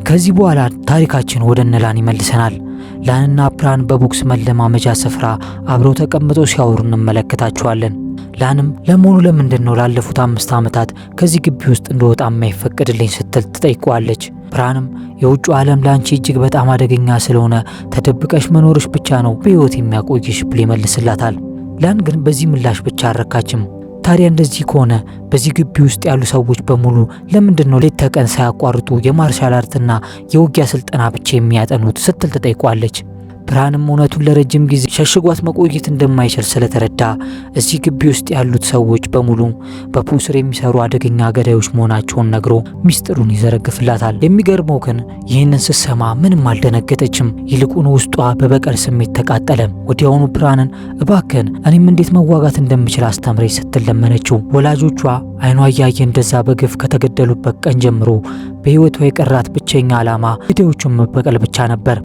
ከዚህ በኋላ ታሪካችን ወደ ላን ይመልሰናል። ላንና ፕራን በቦክስ መለማመጃ ስፍራ አብረው ተቀምጠው ሲያወሩ እንመለከታቸዋለን። ላንም ለመሆኑ ለምንድነው ላለፉት 5 ዓመታት ከዚህ ግቢ ውስጥ እንደወጣ የማይፈቀድልኝ ስትል ትጠይቀዋለች። ፕራንም የውጭ ዓለም ላንቺ እጅግ በጣም አደገኛ ስለሆነ ተደብቀሽ መኖርሽ ብቻ ነው በህይወት የሚያቆይሽ ብሎ ይመልስላታል። ላን ግን በዚህ ምላሽ ብቻ አረካችም። ታዲያ እንደዚህ ከሆነ በዚህ ግቢ ውስጥ ያሉ ሰዎች በሙሉ ለምንድነው ሌት ተቀን ሳያቋርጡ የማርሻል አርትና የውጊያ ስልጠና ብቻ የሚያጠኑት ስትል ትጠይቀዋለች። ፕራንም እውነቱን ለረጅም ጊዜ ሸሽጓት መቆየት እንደማይችል ስለተረዳ እዚህ ግቢ ውስጥ ያሉት ሰዎች በሙሉ በፑስር የሚሰሩ አደገኛ ገዳዮች መሆናቸውን ነግሮ ሚስጥሩን ይዘረግፍላታል። የሚገርመው ግን ይህንን ስትሰማ ምንም አልደነገጠችም። ይልቁን ውስጧ በበቀል ስሜት ተቃጠለ። ወዲያውኑ ፕራንን እባክን እኔም እንዴት መዋጋት እንደምችል አስተምረኝ ስትል ለመነችው። ወላጆቿ አይኗ እያየ እንደዛ በግፍ ከተገደሉበት ቀን ጀምሮ በህይወቷ የቀራት ብቸኛ ዓላማ ገዳዮቹን መበቀል ብቻ ነበር።